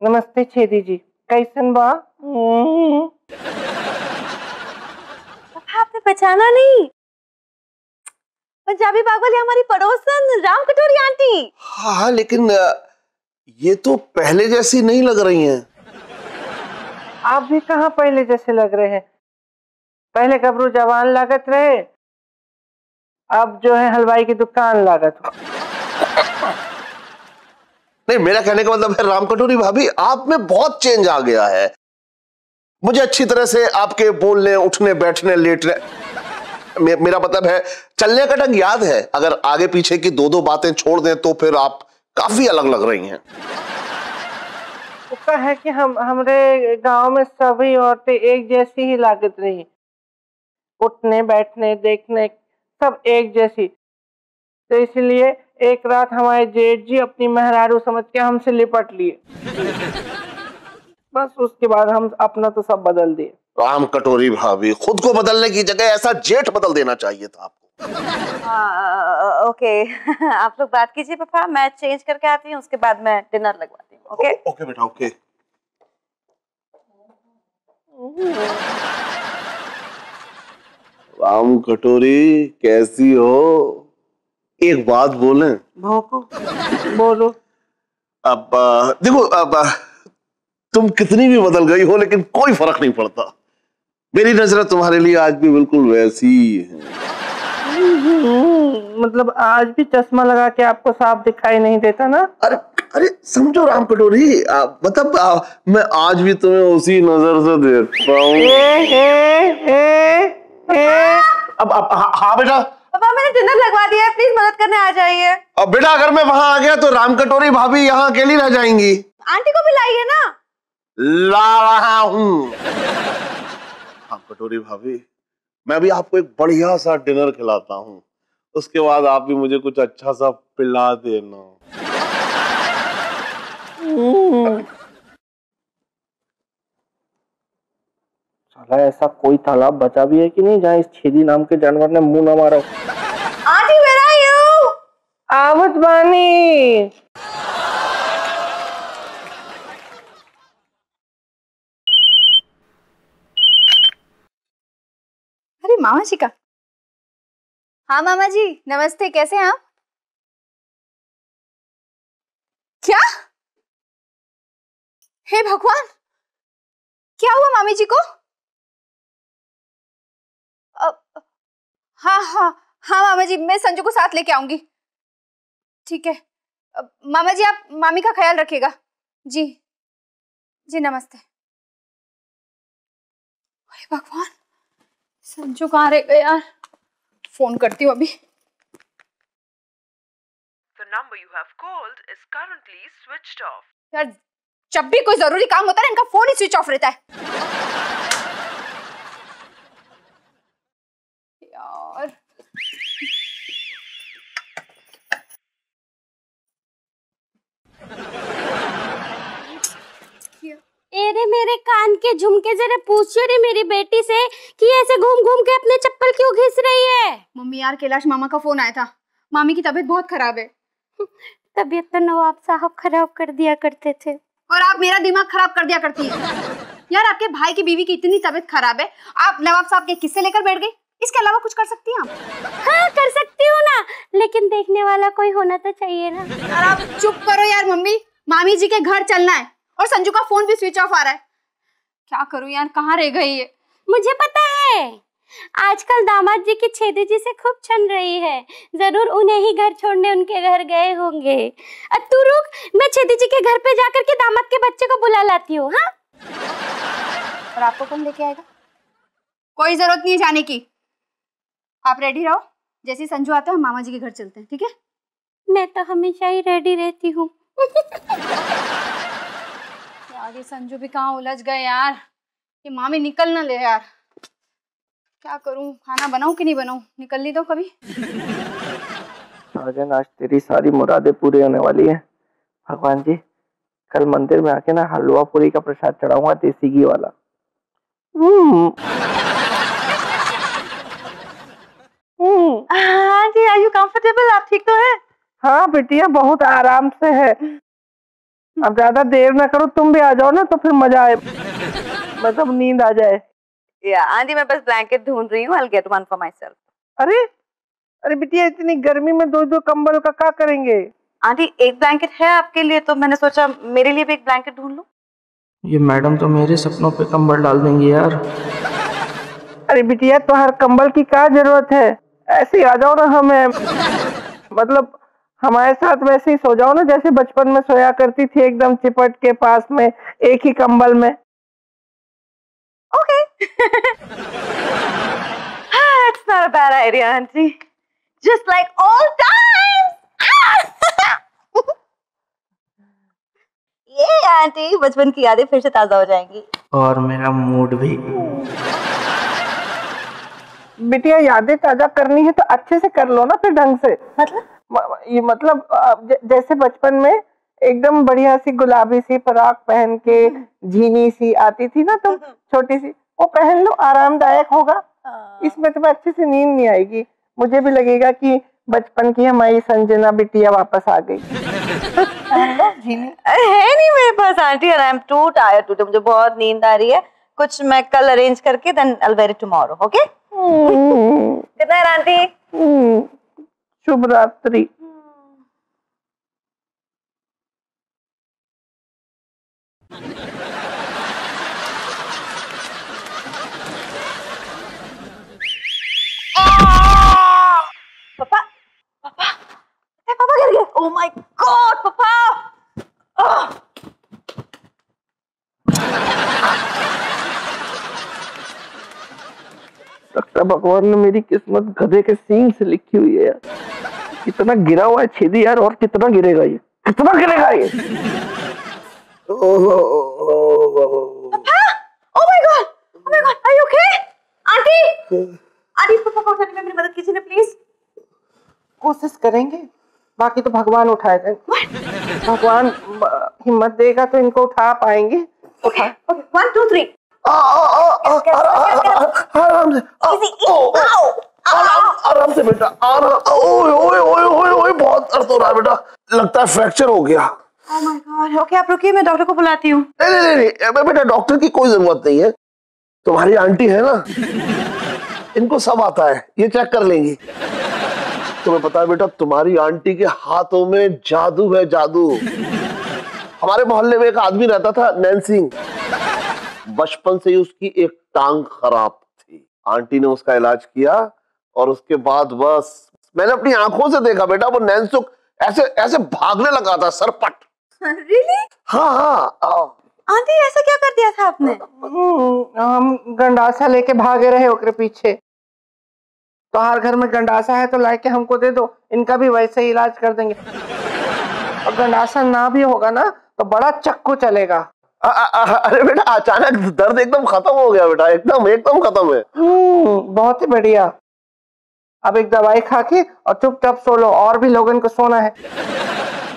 नमस्ते छेदी जी, कैसन बा? आपने पहचाना नहीं? पंजाबी बागवाली हमारी पड़ोसन राम कटोरी आंटी। हाँ, लेकिन ये तो पहले जैसी नहीं लग रही हैं। आप भी कहाँ पहले जैसे लग रहे हैं। पहले गबरू जवान लागत रहे, अब जो है हलवाई की दुकान लागत हो। नहीं, मेरा कहने का मतलब है राम कटोरी भाभी, आप में बहुत चेंज आ गया है। मुझे अच्छी तरह से आपके बोलने, उठने, बैठने, लेटने, मेरा मतलब है चलने का ढंग याद है। अगर आगे पीछे की दो दो बातें छोड़ दें तो फिर आप काफी अलग लग रही हैं। उसका है कि हमरे गांव में सभी औरतें एक जैसी ही लागत रही, उठने, बैठने, देखने सब एक जैसी। तो इसलिए एक रात हमारे जेठ जी अपनी मेहरारू समझ के हमसे लिपट लिए। बस उसके बाद हम अपना तो सब बदल दिए। राम कटोरी भाभी, खुद को बदलने की जगह ऐसा जेठ बदल देना चाहिए था आपको। ओके आप लोग बात कीजिए पापा, मैं चेंज करके आती हूँ, उसके बाद मैं डिनर लगवाती हूँ। ओके ओके बेटा, ओके। राम कटोरी कैसी हो? एक बात बोलें? भौंको, बोलो। अब देखो, अब तुम कितनी भी बदल गई हो लेकिन कोई फर्क नहीं पड़ता। मेरी नजर तुम्हारे लिए आज भी बिल्कुल वैसी ही है। मतलब आज भी चश्मा लगा के आपको साफ दिखाई नहीं देता ना? अरे अरे समझो राम कटोरी, मतलब मैं आज भी तुम्हें उसी नजर से देखता हूँ। अब हाँ बेटा। पापा मैंने डिनर लगवा दिया है, प्लीज मदद करने आ जाइए। अब बेटा अगर मैं वहां आ गया तो राम कटोरी भाभी यहाँ अकेली रह जाएंगी। आंटी को भी लाइए ना। ला रहा हूँ। राम कटोरी भाभी, मैं भी आपको एक बढ़िया सा डिनर खिलाता हूँ, उसके बाद आप भी मुझे कुछ अच्छा सा पिला देना। साला ऐसा कोई तालाब बचा भी है कि नहीं जहाँ इस छेदी नाम के जानवर ने मुंह ना मारा हो? Aunty where are you? आवत बानी। अरे मामा जी का। हाँ मामा जी नमस्ते, कैसे हैं आप? क्या? हे भगवान, क्या हुआ मामी जी को? हाँ हाँ हाँ मामा जी, मैं संजू को साथ लेके आऊंगी। ठीक है मामा जी, आप मामी का ख्याल रखिएगा। जी जी नमस्ते। हे भगवान, संजू कहाँ रह गए यार? फोन करती हूँ अभी। The number you have called is currently switched off. यार जब भी कोई जरूरी काम होता है ना, इनका फोन ही स्विच ऑफ रहता है यार। अरे मेरे कान के झुमके, जरा पूछिए रे मेरी बेटी से कि ऐसे घूम घूम के अपने चप्पल क्यों घिस रही है। मम्मी यार कैलाश मामा का फोन आया था, मामी की तबीयत बहुत खराब है। तबीयत तो नवाब साहब खराब कर दिया करते थे, और आप मेरा दिमाग खराब कर दिया करती है। यार आपके भाई की बीवी की इतनी तबीयत खराब है, आप नवाब साहब के किस्से लेकर बैठ गई। इसके अलावा कुछ कर सकती हैं आप? हाँ कर सकती हूँ ना, लेकिन देखने वाला कोई होना तो चाहिए ना। यार आप चुप करो यार मम्मी, मामी जी के घर चलना है और संजू का फोन भी स्विच ऑफ आ रहा है। क्या करूं यार, कहाँ रह गई है? मुझे पता है, आजकल दामाद जी की छेदी जी से खूब छन रही है, जरूर उन्हें ही घर छोड़ने उनके घर गए होंगे। अब तू रुक, मैं छेदी जी के घर पे जाकर के दामाद के बच्चे को बुला लाती हूँ। हाँ और आपको कौन लेके आएगा? कोई जरूरत नहीं है जाने की, आप रेडी रहो, जैसे संजू आता है हम मामा जी के घर चलते हैं, ठीक है? मैं तो हमेशा ही रेडी रहती हूँ। यार ये संजू भी कहाँ उलझ गए यार, ये मामी निकल ना ले यार। क्या करूं, खाना बनाऊं कि नहीं बनाऊं, निकल ली तो कभी। साजन आज तेरी सारी मुरादें पूरी होने वाली है। भगवान जी, कल मंदिर में आके ना हलवा पूरी का प्रसाद चढ़ाऊंगा, देसी घी वाला। हाँ जी, आर यू कंफर्टेबल? आप ठीक तो है? हाँ बिटिया, बहुत आराम से है। अब ज्यादा देर ना करो, तुम भी आ जाओ ना तो फिर मजा आए, मतलब नींद आ जाए। या आंटी मैं बस ब्लैंकेट ढूंढ रही हूँ, I'll get one for myself। अरे अरे बिटिया, इतनी गर्मी में दो दो कंबल का क्या करेंगे? आंटी एक ब्लैंकेट है आपके लिए, तो मैंने सोचा मेरे लिए भी एक ब्लैंकेट ढूंढ लूं। ये मैडम तो मेरे सपनों पे कंबल डाल देंगी यार। अरे बिटिया, तो हर कंबल की क्या जरूरत है, ऐसे ही आ जाओ ना, हमें मतलब हमारे साथ वैसे ही सो जाओ ना, जैसे बचपन में सोया करती थी, एकदम चिपट के पास में एक ही कंबल में। Okay It's not a bad idea, aunty. Just like old times. ये आंटी बचपन की यादें फिर से ताजा हो जाएंगी। और मेरा मूड भी। बिटिया, यादें ताजा करनी है तो अच्छे से कर लो ना, फिर ढंग से। ये मतलब जैसे बचपन में एकदम बढ़िया सी गुलाबी सी फ्रॉक पहन के झीनी सी आती थी ना तुम, छोटी सी, वो पहन लो, आरामदायक होगा। इसमें तुम्हें अच्छे से नींद नहीं आएगी, मुझे भी लगेगा कि बचपन की हमारी संजना बिटिया वापस आ गई। है नहीं मेरे पास आंटी, और I am to tired today, मुझे बहुत नींद आ रही है। कुछ मैं कल अरेंज करके then I will wear it tomorrow. Okay, good night aunty. शुभ रात्रि। पापा पापा पापा गिर गए। ओह माय गॉड पापा। लगता भगवान ने मेरी किस्मत गधे के सींग से लिखी हुई है यार। कितना गिरा हुआ है छेदी यार, और कितना गिरेगा ये, कितना गिरेगा ये। Oh my god, are you okay? Aunty पापा को उठाने में मेरी मदद कीजिए ना प्लीज। कोशिश करेंगे, बाकी तो भगवान उठाएगा। भगवान हिम्मत देगा तो इनको उठा पाएंगे। उठा। ओके 1 2 3। आराम से, आराम से बेटा, आराम। ओए ओए ओए ओए ओए, बहुत दर्द हो रहा है बेटा, लगता है फ्रैक्चर हो गया। Oh my God, ओके आप रुकिए, मैं डॉक्टर को बुलाती हूँ। नहीं बेटा, डॉक्टर की कोई जरूरत नहीं है, तुम्हारी आंटी है ना, इनको सब आता है, ये चेक कर लेंगी। तुम्हें पता है बेटा, तुम्हारी आंटी के हाथों में जादू है, जादू। हमारे मोहल्ले में एक आदमी रहता था, नैन्सी, बचपन से ही उसकी एक टांग खराब थी। आंटी ने उसका इलाज किया और उसके बाद बस मैंने अपनी आंखों से देखा बेटा, वो नैन्सुक ऐसे ऐसे भागने लगा था, सरपट। Really? हाँ। आंटी ऐसा क्या कर दिया था आपने? हम गंडासा लेके भागे रहे ओकरे पीछे। तो हर घर में गंडासा है तो लाके हमको दे दो, इनका भी वैसे ही इलाज कर देंगे। और गंडासा ना भी होगा ना तो बड़ा चक्कू चलेगा। अरे बेटा, अचानक दर्द एकदम खत्म हो गया बेटा, एकदम खत्म है। बहुत ही बढ़िया। अब एक दवाई खा के और चुपचाप सो लो, और भी लोगों को सोना है।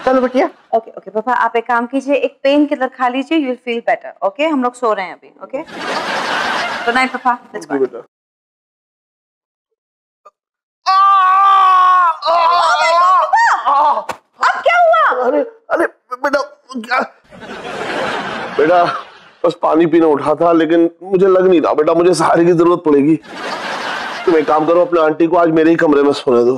चलो बिटिया। ओके पापा, आप एक काम कीजिए, एक पेन किलर खा लीजिए, you will feel better. Okay, हम लोग सो रहे हैं अभी। ओके, गुड नाइट पापा, लेट्स गो। अब क्या हुआ? अरे बेटा बस पानी पीने उठा था, लेकिन मुझे लग नहीं रहा बेटा, मुझे सहारे की जरूरत पड़ेगी। तुम एक काम करो, अपने आंटी को आज मेरे ही कमरे में सोने दो,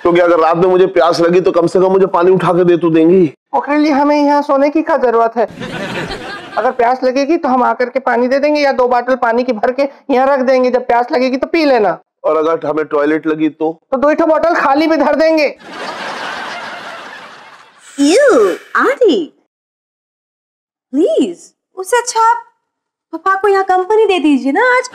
क्योंकि अगर रात में मुझे प्यास लगी तो कम से कम मुझे पानी उठा के दे तो देंगी। ओके लिए हमें यहाँ सोने की क्या जरूरत है? अगर प्यास लगेगी तो हम आकर के पानी दे देंगे, या 2 बोतल पानी की भर के यहाँ रख देंगे, जब प्यास लगेगी तो पी लेना। और अगर हमें टॉयलेट लगी तो 2 बोतल खाली भी धर देंगे। आंटी प्लीज, उससे अच्छा आप पापा को यहाँ कंपनी दे दीजिए ना आज।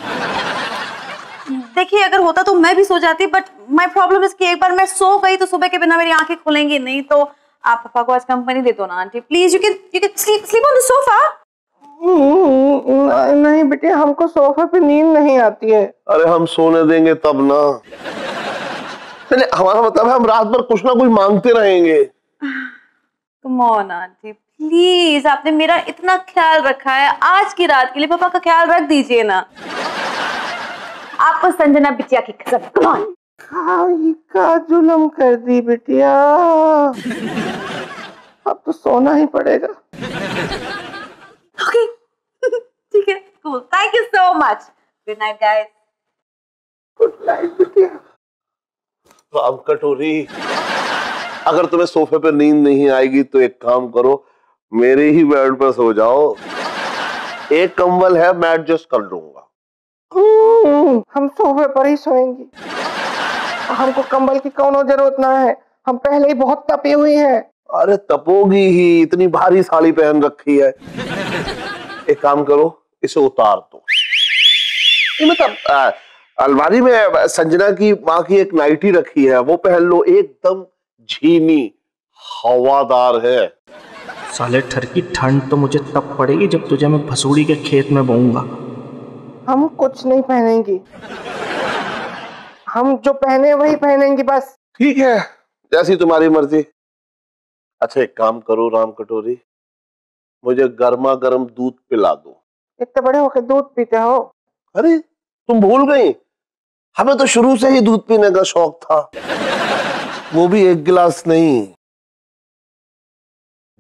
देखिए अगर होता तो मैं भी सो जाती, बट माय प्रॉब्लम इज कि एक बार मैं सो गई तो सुबह के बिना मेरी आंखें खुलेंगी नहीं। तो आप पापा को आज कंपनी दे दो ना aunty please. You can sleep on the sofa. नहीं बेटे, हमको सोफे पे नींद नहीं आती है। अरे हम सोने देंगे तब ना। हमारा मतलब है हम रात भर कुछ ना कुछ मांगते रहेंगे। कम ऑन आंटी प्लीज, आपने मेरा इतना ख्याल रखा है, आज की रात के लिए पापा का ख्याल रख दीजिए ना। आपको संजना बिटिया की कसम। Come on. का जुल्म कर दी बिटिया। अब तो सोना ही पड़ेगा। ओके ठीक है, cool, thank you so much, good night guys. Good night बिटिया। राम कटोरी, अगर तुम्हें सोफे पे नींद नहीं आएगी तो एक काम करो, मेरे ही बेड पर सो जाओ। एक कंबल है, मैं एडजस्ट कर लूंगा। हम सोफे पर ही सोएंगे। हमको कंबल की कोनो जरूरत ना है, हम पहले ही बहुत तपी हुई हैं। अरे तपोगी ही, इतनी भारी साड़ी पहन रखी है। एक काम करो, इसे उतार दो। मतलब अलमारी में संजना की माँ की एक नाइटी रखी है, वो पहन लो, एकदम झीनी हवादार है। साले ठर की ठंड तो मुझे तब पड़ेगी जब तुझे मैं भसूड़ी के खेत में बोऊंगा। हम कुछ नहीं पहनेंगे, हम जो पहने वही पहनेंगे बस। ठीक है, जैसी तुम्हारी मर्जी। अच्छा एक काम करो राम कटोरी, मुझे गर्मा गर्म दूध पिला दो। इतने बड़े होकर दूध पीते हो? अरे तुम भूल गई, हमें तो शुरू से ही दूध पीने का शौक था। वो भी एक गिलास नहीं,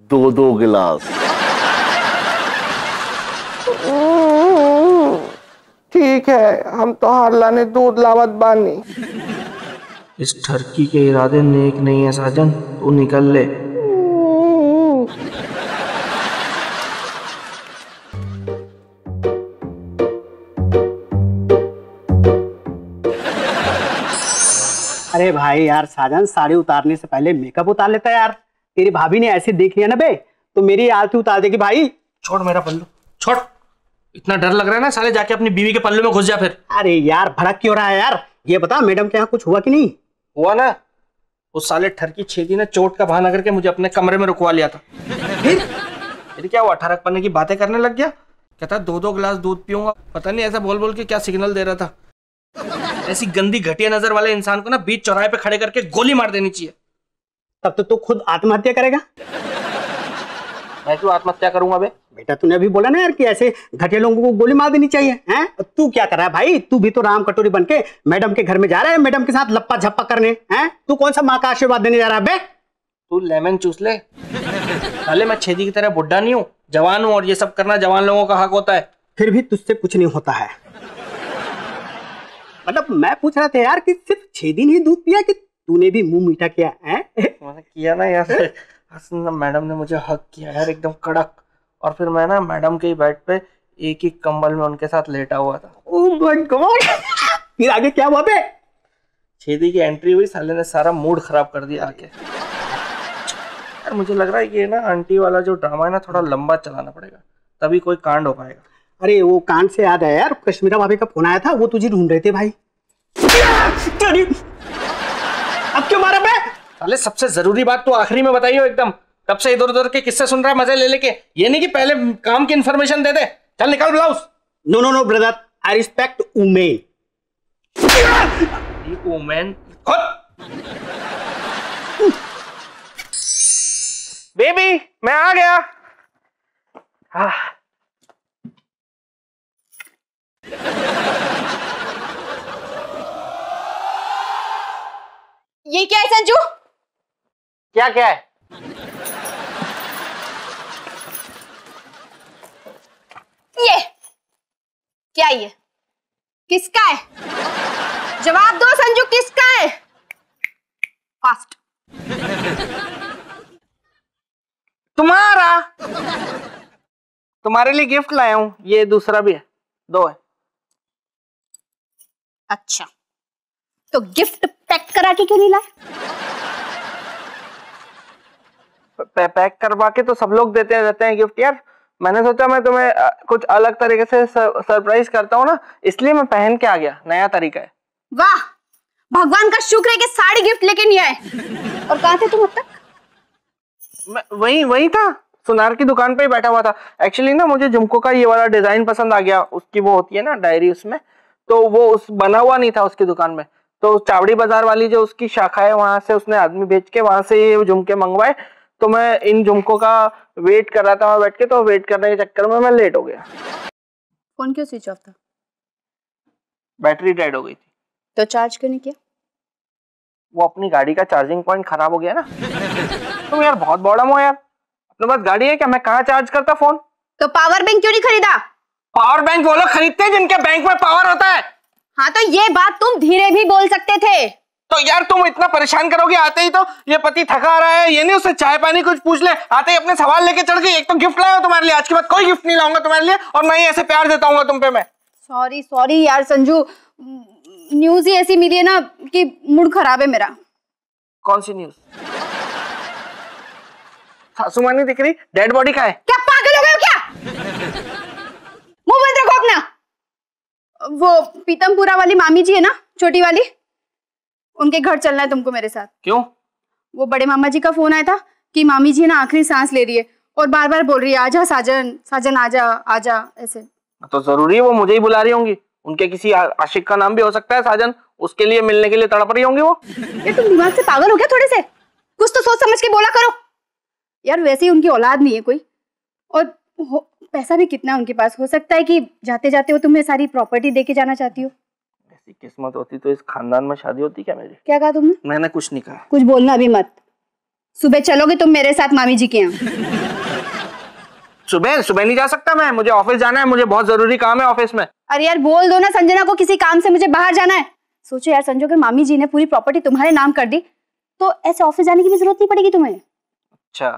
2-2 गिलास। ठीक है, हम तो हार लाने दूध लावत बानी। इस ठरकी के इरादे नेक नहीं है साजन, तू निकल ले। अरे भाई यार साजन, साड़ी उतारने से पहले मेकअप उतार लेता यार। तेरी भाभी ने ऐसे देख लिया ना बे तो मेरी आरती उतार देगी भाई। छोड़ मेरा पल्लू, छोड़। इतना डर लग रहा है ना, साले जाके अपनी बीवी के पल्लू में घुस जा फिर। अरे यार भड़क क्यों रहा है यार, ये बता मैडम के यहाँ कुछ हुआ कि नहीं? हुआ ना, उस साले ठरकी छेदी ने चोट का बहाना करके मुझे अपने कमरे में रुकवा लिया था। फिर क्या हुआ, 18 पन्ने की बातें करने लग गया। कहता 2-2 गिलास दूध पीऊंगा, पता नहीं ऐसा बोल बोल के क्या सिग्नल दे रहा था। ऐसी गंदी घटिया नजर वाले इंसान को ना बीच चौराहे पे खड़े करके गोली मार देनी चाहिए। तब तो तू खुद आत्महत्या करेगा। मैं क्यों आत्महत्या करूंगा बे? बेटा तूने अभी बोला ना यार कि ऐसे घटिया लोगों को गोली मार देनी चाहिए हैं? तू क्या कर रहा है भाई? तू भी तो राम कटोरी बनके मैडम के घर में जा रहा है, मैडम के साथ लप्पा झप्पा करने हैं? तू कौन सा माँ का आशीर्वाद देने जा रहा है बे? तू लेमन चूस ले। साले मैं छेदी की तरह बुढ़ा नहीं हूँ, जवान हूँ, और ये सब करना जवान लोगों का हक होता है। फिर भी तुझसे कुछ नहीं होता है। मतलब मैं पूछ रहा था यार कि सिर्फ छेदी नहीं दूध पिया कि तूने भी मुंह मीठा किया है? मैंने किया ना यार, मैडम ने मुझे हक किया यार एकदम कड़क, और फिर मैं ना मैडम के ही बेड पे एक ही कंबल में उनके साथ लेटा हुआ था। Oh my God. फिर आगे क्या हुआ बे? छेदी की एंट्री हुई, साले ने सारा मूड खराब कर दिया आके। यार मुझे लग रहा है ये ना आंटी वाला जो ड्रामा है ना थोड़ा लंबा चलाना पड़ेगा, तभी कोई कांड हो पाएगा। अरे वो कांड से याद है यार, कश्मीरा भाभी का फोन आया था, वो तुझे ढूंढ रहे थे भाई। अब क्यों मारा बे? साले सबसे जरूरी बात तो आखिरी में बताइयो एकदम। तब से इधर उधर के किस्से सुन रहा है मजे ले लेके, ये नहीं कि पहले काम की इंफॉर्मेशन दे दे। चल निकाल blouse. No no no brother, I respect women. Women baby, मैं आ गया। ये क्या है संजू? क्या क्या है? ये क्या, ये किसका है? जवाब दो संजू, किसका है? फास्ट। तुम्हारा। तुम्हारे लिए गिफ्ट लाया हूँ, ये दूसरा भी है, 2 है। अच्छा, तो गिफ्ट पैक करा के क्यों नहीं लाए? पैक करवा के तो सब लोग देते रहते हैं गिफ्ट यार। मैंने सोचा मैं तुम्हें कुछ अलग तरीके से सरप्राइज करता हूँ ना, इसलिए मैं पहन के आ गया। नया तरीका है। वाह, भगवान का शुक्र है कि साड़ी गिफ्ट लेके नहीं आए। और कहाँ थे तुम अब तक? मैं वही था, सुनार की दुकान पे ही बैठा हुआ था। एक्चुअली ना मुझे झुमकों का ये वाला डिजाइन पसंद आ गया, उसकी वो होती है ना डायरी, उसमें तो वो उस बना हुआ नहीं था उसकी दुकान में, तो चावड़ी बाजार वाली जो उसकी शाखा है वहां से उसने आदमी भेज के वहां से ये झुमके मंगवाए। तो मैं इन झुमकों का वेट कर रहा था वहां बैठ के, तो वेट करने के चक्कर में मैं लेट हो गया। फोन क्यों स्विच ऑफ था? बैटरी डेड हो गई थी। तो चार्ज क्यों नहीं किया? वो अपनी गाड़ी का चार्जिंग पॉइंट खराब हो गया ना। तुम यार बहुत बॉडम हो यार, अपने पास गाड़ी है क्या? मैं कहाँ चार्ज करता फोन? तो पावर बैंक क्यों नहीं खरीदा? पावर बैंक वो लोग खरीदते हैं जिनके बैंक में पावर होता है। हाँ तो ये बात तुम धीरे भी बोल सकते थे। तो यार तुम इतना परेशान करोगे, आते ही तो ये पति थका आ रहा है, ये नहीं उससे चाय पानी कुछ पूछ ले, आते ही अपने सवाल लेके चढ़ गई। एक तो गिफ्ट लाया तुम्हारे लिए, आज के बाद कोई गिफ्ट नहीं लाऊंगा तुम्हारे लिए, और मैं ही ऐसे प्यार देता हूँ तुम पे मैं। सॉरी सॉरी यार संजू, न्यूज ही ऐसी मिली है ना कि मूड खराब है मेरा। कौन सी न्यूज? सासू माँ नहीं दिख रही, डेड बॉडी का है क्या? पागल हो गए हो क्या? मुंह बंद रखो अपना। वो पीतमपुरा वाली मामी जी है ना, छोटी वाली, उनके घर चलना है तुमको मेरे साथ। क्यों? वो बड़े मामा जी का फोन आया था कि मामी जी ना आखिरी सांस ले रही है और बार बार बोल रही है आजा साजन, साजन आजा आजा, ऐसे। तो जरूरी है वो मुझे ही बुला रही होंगी? उनके किसी आशिक का नाम भी हो सकता है साजन, उसके लिए मिलने के लिए तड़प रही होंगी वो। ये तुम दिमाग से पागल हो गया थोड़े से? कुछ तो सोच समझ के बोला करो यार। वैसे ही उनकी औलाद नहीं है कोई, और पैसा भी कितना उनके पास। हो सकता है कि जाते जाते वो तुम्हें सारी प्रॉपर्टी देके जाना चाहती हो। ऐसी किस्मत होती तो इस खानदान में शादी होती क्या मेरी? क्या कहा तुमने? मैंने कुछ नहीं कहा। कुछ बोलना भी मत। सुबह चलोगे तुम मेरे साथ मामी जी के यहाँ? सुबह सुबह नहीं जा सकता मैं, मुझे ऑफिस जाना है, मुझे बहुत जरूरी काम है ऑफिस में। अरे यार बोल दो ना संजना को किसी काम से मुझे बाहर जाना है। सोचो यार संजू, अगर मामी जी ने पूरी प्रॉपर्टी तुम्हारे नाम कर दी तो ऐसे ऑफिस जाने की भी जरूरत नहीं पड़ेगी तुम्हें। अच्छा,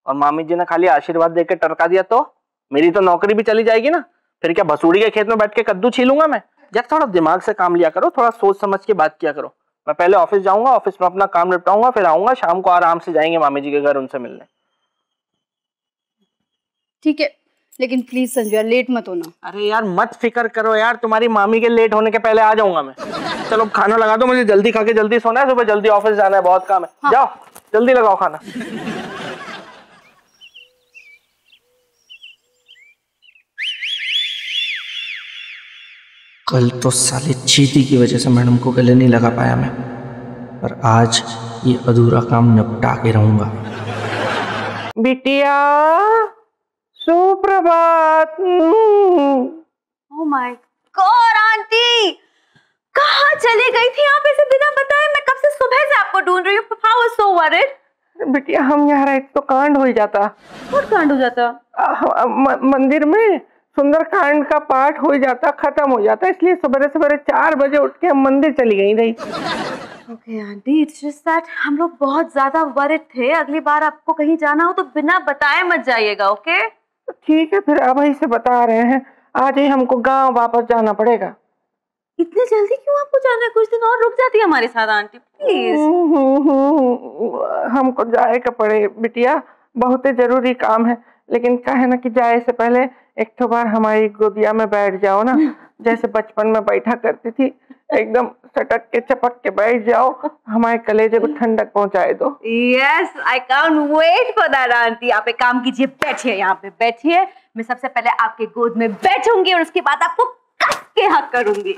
और मामी जी ने खाली आशीर्वाद देकर टरका दिया तो मेरी तो नौकरी भी चली जाएगी ना। फिर क्या भसूड़ी के खेत में बैठ के कद्दू छीलूंगा मैं? यार थोड़ा दिमाग से काम लिया करो, थोड़ा सोच समझ के बात किया करो। मैं पहले ऑफिस जाऊंगा, ऑफिस में अपना काम निपटाऊंगा, फिर आऊंगा, शाम को आराम से जाएंगे मामी जी के घर उनसे मिलने। ठीक है, लेकिन प्लीज संजू यार लेट मत होना। अरे यार मत फिक्र करो यार, तुम्हारी मामी के लेट होने के पहले आ जाऊंगा मैं। चलो खाना लगा दो, मुझे जल्दी खा के जल्दी सोना है, सुबह जल्दी ऑफिस जाना है, बहुत काम है। हाँ। जाओ जल्दी लगाओ खाना। कल तो साले चीटी की वजह से मैडम को गले नहीं लगा पाया मैं, पर आज ये अधूरा काम निपटा के रहूंगा। बिटिया सुप्रभात। ओह माय गॉड आंटी, कहाँ चली गई थी आप इसे बिना बताए? मैं कब से सुबह से आपको ढूंढ रही हूँ। पापा वाज सो वरीड। बिटिया हम यहाँ रहे तो कांड हो जाता। बहुत कांड हो जाता? मंदिर में सुंदरकांड का पाठ हो जाता, खत्म हो जाता, इसलिए सवेरे सवेरे 4 बजे उठ के हम मंदिर चली गई रही। Okay aunty, it's just that हम लोग बहुत ज्यादा वरीड थे। अगली बार आपको कहीं जाना हो तो बिना बताए मत जाइएगा, ओके? ठीक है, फिर अब ही से बता रहे हैं, आज ही हमको गांव वापस जाना पड़ेगा। इतनी जल्दी क्यों आपको जाना है? कुछ दिन और रुक जाती है हमारे साथ आंटी प्लीज। हमको जाए का पड़े बिटिया, बहुत जरूरी काम है, लेकिन क्या है ना कि जाए से पहले एक तो बार हमारी गोदिया में बैठ जाओ ना, जैसे बचपन में बैठा करती थी, एकदम सटक के चपक के बैठ जाओ, हमारे कलेजे को ठंडक पहुंचाए दो। Yes, I can't wait for that aunty. आप एक काम कीजिए, बैठिए यहाँ पे, बैठिए। मैं सबसे पहले आपके गोद में बैठूंगी और उसके बाद आपको कस के हक करूंगी।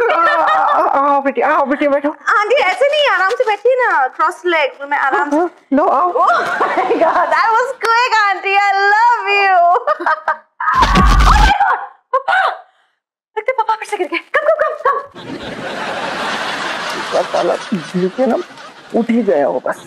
आओ बेटी बैठो। आंटी ऐसे नहीं, आराम से बैठिए ना, क्रॉस लेग में आराम से। लो आओ। Oh my God, that was quick aunty, I love you. लगता है पापा फिर से गिर गए। कम। साला गिर के ना उठ ही गया वो बस।